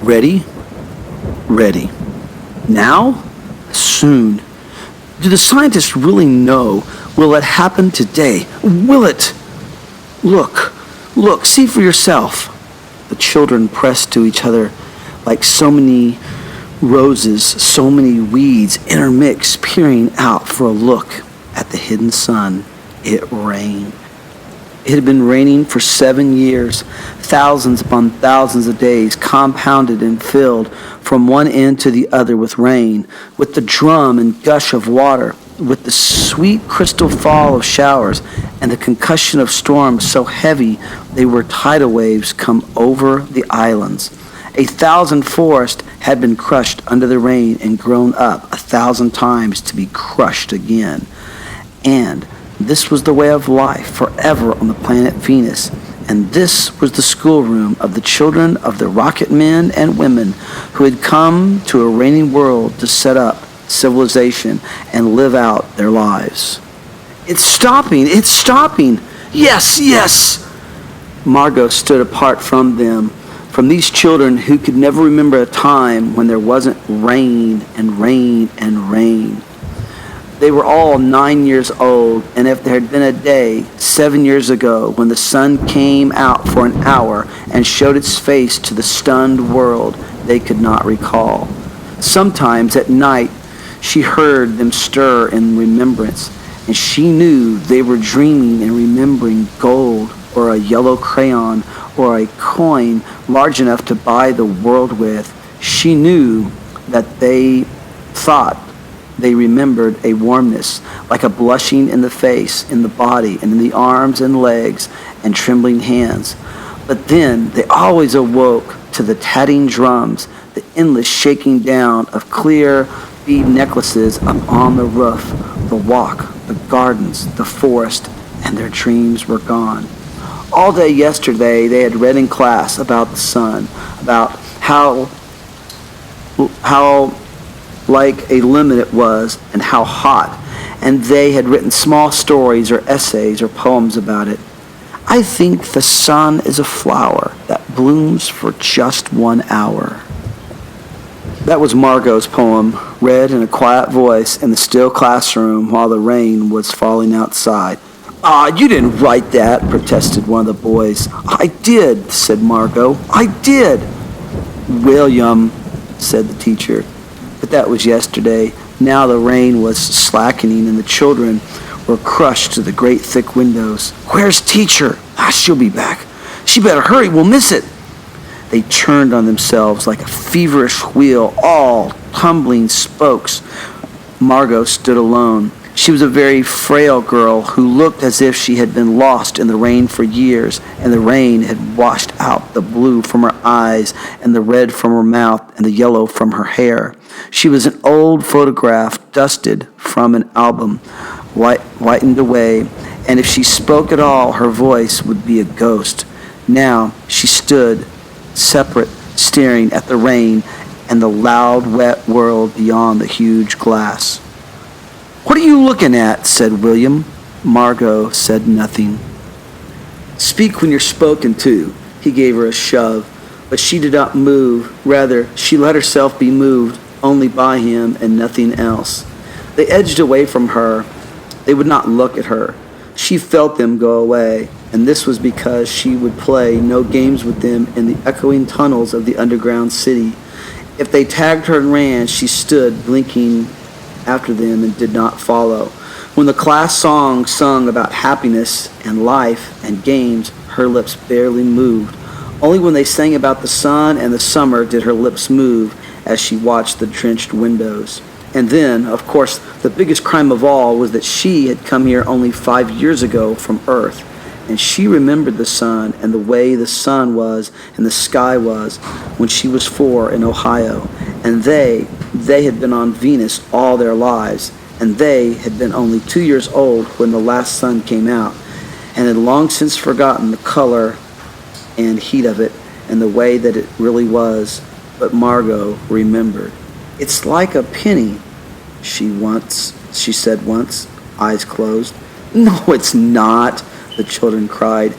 Ready? Ready. Now? Soon. Do the scientists really know? Will it happen today? Will it? Look, see for yourself. The children pressed to each other like so many roses, so many weeds intermixed, peering out for a look at the hidden sun. It rained. It had been raining for 7 years, thousands upon thousands of days, compounded and filled from one end to the other with rain, with the drum and gush of water, with the sweet crystal fall of showers, and the concussion of storms so heavy they were tidal waves come over the islands. 1,000 forests had been crushed under the rain and grown up 1,000 times to be crushed again. And this was the way of life forever on the planet Venus, and this was the schoolroom of the children of the rocket men and women who had come to a raining world to set up civilization and live out their lives. It's stopping! Yes! Margot stood apart from them, from these children who could never remember a time when there wasn't rain and rain and rain. They were all 9 years old, and if there had been a day 7 years ago when the sun came out for an hour and showed its face to the stunned world, they could not recall. Sometimes at night she heard them stir in remembrance, and she knew they were dreaming and remembering gold or a yellow crayon or a coin large enough to buy the world with. She knew that they thought they remembered a warmness, like a blushing in the face, in the body, and in the arms and legs and trembling hands. But then they always awoke to the tatting drums, the endless shaking down of clear bead necklaces up on the roof, the walk, the gardens, the forest, and their dreams were gone. All day yesterday they had read in class about the sun, about how like a lemon it was, and how hot, and they had written small stories or essays or poems about it. I think the sun is a flower that blooms for just 1 hour. That was Margot's poem, read in a quiet voice in the still classroom while the rain was falling outside. You didn't write that, protested one of the boys. I did, said Margot. I did. William, said the teacher. But that was yesterday. Now the rain was slackening and the children were crushed to the great thick windows. Where's teacher? She'll be back. She better hurry, we'll miss it. They turned on themselves like a feverish wheel, all tumbling spokes. Margot stood alone. She was a very frail girl who looked as if she had been lost in the rain for years, and the rain had washed out the blue from her eyes and the red from her mouth and the yellow from her hair. She was an old photograph dusted from an album, whitened away, and if she spoke at all, her voice would be a ghost. Now she stood, separate, staring at the rain and the loud, wet world beyond the huge glass. What are you looking at? Said William. Margot said nothing. Speak when you're spoken to. He gave her a shove, but she did not move. Rather, she let herself be moved only by him and nothing else. They edged away from her. They would not look at her. She felt them go away, and this was because she would play no games with them in the echoing tunnels of the underground city. If they tagged her and ran, she stood blinking after them and did not follow. When the class song sung about happiness and life and games, her lips barely moved. Only when they sang about the sun and the summer did her lips move as she watched the drenched windows. And then, of course, the biggest crime of all was that she had come here only 5 years ago from Earth, and she remembered the sun and the way the sun was and the sky was when she was 4 in Ohio. And they had been on Venus all their lives, and they had been only 2 years old when the last sun came out, and had long since forgotten the color and heat of it and the way that it really was. But Margot remembered. It's like a penny, she said once, eyes closed. No, it's not, the children cried.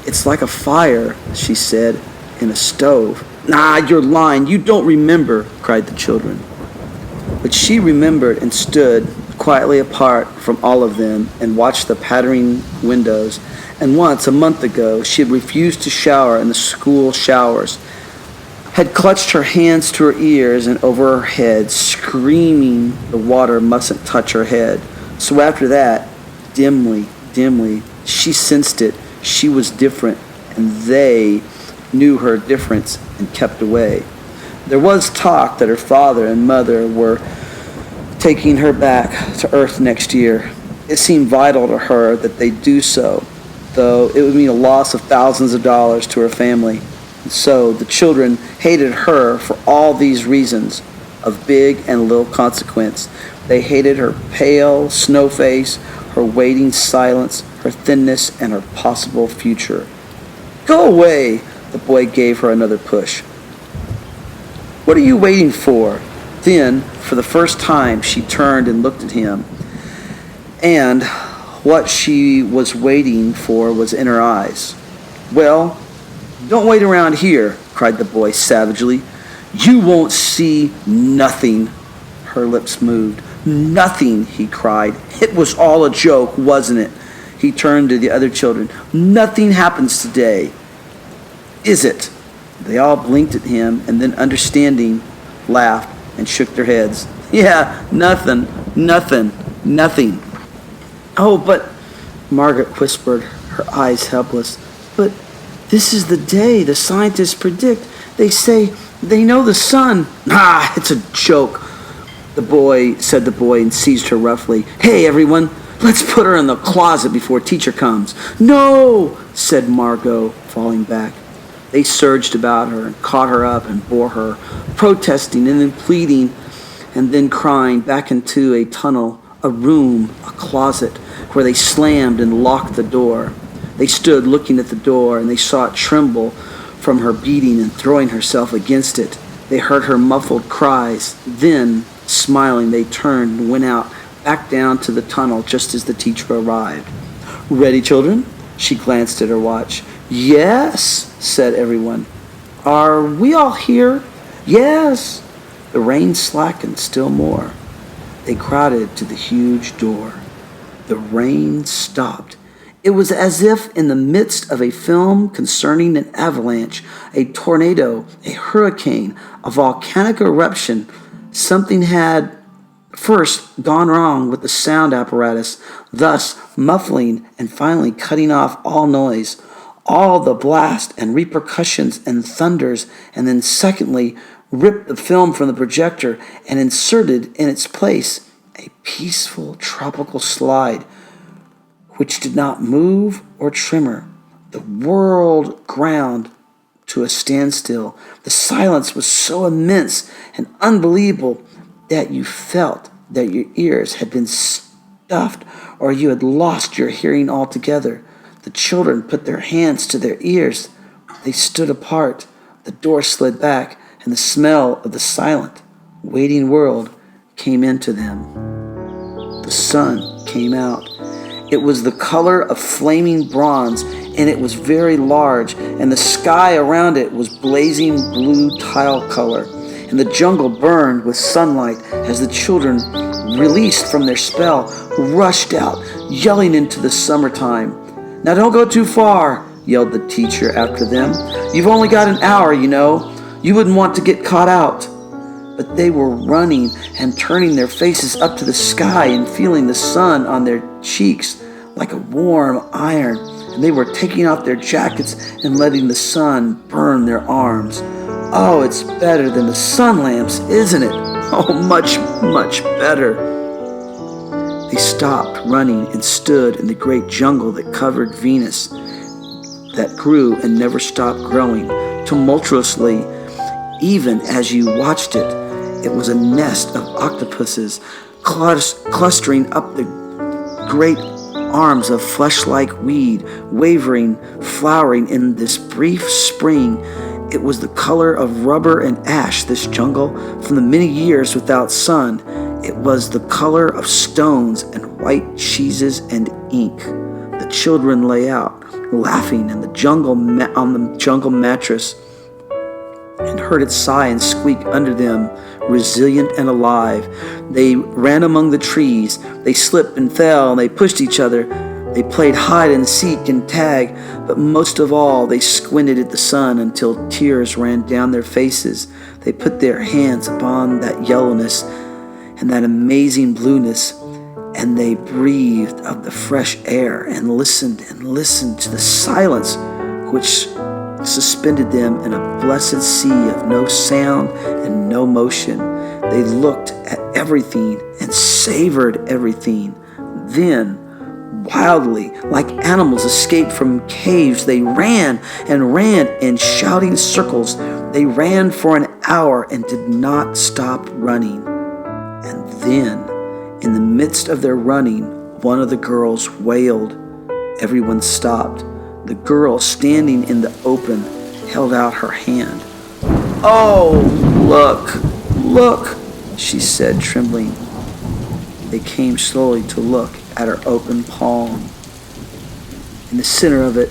It's like a fire, she said, in a stove. "Nah, you're lying. You don't remember," cried the children. But she remembered and stood quietly apart from all of them and watched the pattering windows. And once, a month ago, she had refused to shower in the school showers, had clutched her hands to her ears and over her head, screaming the water mustn't touch her head. So after that, dimly, she sensed it. She was different, and they knew her difference and kept away. There was talk that her father and mother were taking her back to Earth next year. It seemed vital to her that they do so, though it would mean a loss of thousands of dollars to her family. And so the children hated her for all these reasons of big and little consequence. They hated her pale snow face, her waiting silence, her thinness, and her possible future. "Go away!" The boy gave her another push. "What are you waiting for?" Then, for the first time, she turned and looked at him. And what she was waiting for was in her eyes. "Well, don't wait around here," cried the boy savagely. "You won't see nothing." Her lips moved. "Nothing," he cried. "It was all a joke, wasn't it?" He turned to the other children. "Nothing happens today, is it?" They all blinked at him and then, understanding, laughed and shook their heads. "Yeah, nothing. "Oh, but," Margaret whispered, her eyes helpless, "but this is the day the scientists predict. They say they know the sun." "Ah, it's a joke," said the boy and seized her roughly. "Hey, everyone, let's put her in the closet before teacher comes." "No," said Margot, falling back. They surged about her and caught her up and bore her, protesting and then pleading and then crying, back into a tunnel, a room, a closet, where they slammed and locked the door. They stood looking at the door, and they saw it tremble from her beating and throwing herself against it. They heard her muffled cries. Then, smiling, they turned and went out, back down to the tunnel just as the teacher arrived. "Ready, children?" She glanced at her watch. "Yes," said everyone. "Are we all here?" "Yes." The rain slackened still more. They crowded to the huge door. The rain stopped. It was as if in the midst of a film concerning an avalanche, a tornado, a hurricane, a volcanic eruption, something had first gone wrong with the sound apparatus, thus muffling and finally cutting off all noise, all the blast and repercussions and thunders, and then secondly, ripped the film from the projector and inserted in its place a peaceful tropical slide which did not move or tremor. The world ground to a standstill. The silence was so immense and unbelievable that you felt that your ears had been stuffed or you had lost your hearing altogether. The children put their hands to their ears. They stood apart. The door slid back, and the smell of the silent, waiting world came into them. The sun came out. It was the color of flaming bronze, and it was very large, and the sky around it was blazing blue tile color, and the jungle burned with sunlight as the children, released from their spell, rushed out, yelling into the summertime. "Now don't go too far," yelled the teacher after them. "You've only got an hour, you know. You wouldn't want to get caught out." But they were running and turning their faces up to the sky and feeling the sun on their cheeks like a warm iron, and they were taking off their jackets and letting the sun burn their arms. "Oh, it's better than the sun lamps, isn't it? Oh, much, much better." They stopped running and stood in the great jungle that covered Venus, that grew and never stopped growing, tumultuously. Even as you watched it, it was a nest of octopuses clustering up the great arms of flesh-like weed, wavering, flowering in this brief spring. It was the color of rubber and ash, this jungle, from the many years without sun. It was the color of stones and white cheeses and ink. The children lay out, laughing in the jungle on the jungle mattress. and heard it sigh and squeak under them, resilient and alive. They ran among the trees. They slipped and fell, and they pushed each other. They played hide and seek and tag, but most of all, they squinted at the sun until tears ran down their faces. They put their hands upon that yellowness and that amazing blueness, and they breathed of the fresh air and listened to the silence which suspended them in a blessed sea of no sound and no motion. They looked at everything and savored everything. Then, wildly, like animals escaped from caves, they ran in shouting circles. They ran for an hour and did not stop running. And then, in the midst of their running, one of the girls wailed. Everyone stopped. The girl, standing in the open, held out her hand. "Oh, look," she said, trembling. They came slowly to look at her open palm. In the center of it,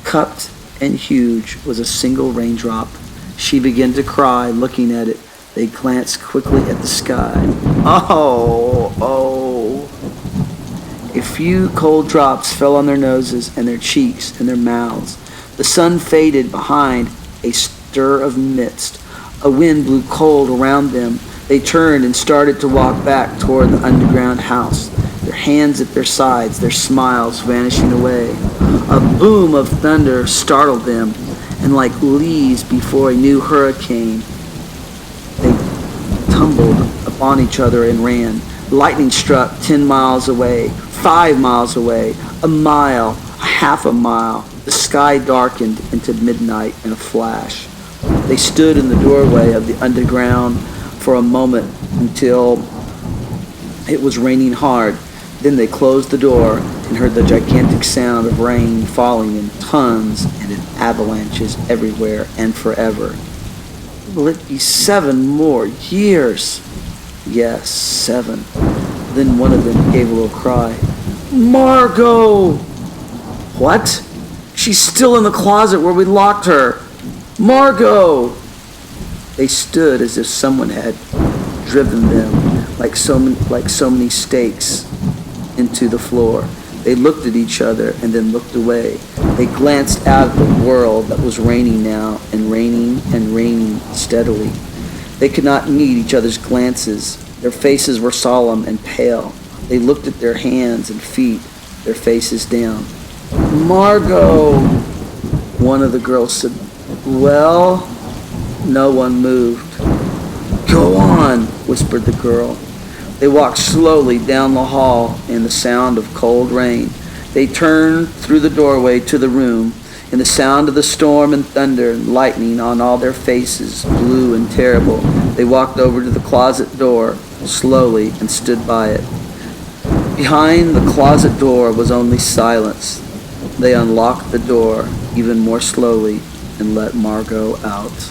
cupped and huge, was a single raindrop. She began to cry, looking at it. They glanced quickly at the sky. Oh. A few cold drops fell on their noses and their cheeks and their mouths. The sun faded behind a stir of mist. A wind blew cold around them. They turned and started to walk back toward the underground house, their hands at their sides, their smiles vanishing away. A boom of thunder startled them, and like leaves before a new hurricane, they tumbled upon each other and ran. Lightning struck 10 miles away, 5 miles away, a mile, half a mile. The sky darkened into midnight in a flash. They stood in the doorway of the underground for a moment until it was raining hard. Then they closed the door and heard the gigantic sound of rain falling in tons and in avalanches everywhere and forever. Will it be 7 more years? Yes, 7. Then one of them gave a little cry. "Margot!" "What?" "She's still in the closet where we locked her. Margot!" They stood as if someone had driven them like so many stakes into the floor. They looked at each other and then looked away. They glanced out at the world that was raining now, and raining steadily. They could not meet each other's glances. Their faces were solemn and pale. They looked at their hands and feet, their faces down. "Margot!" One of the girls said, "Well?" No one moved. "Go on," whispered the girl. They walked slowly down the hall in the sound of cold rain. They turned through the doorway to the room, in the sound of the storm and thunder and lightning on all their faces, blue and terrible. They walked over to the closet door slowly and stood by it. Behind the closet door was only silence. They unlocked the door even more slowly and let Margot out.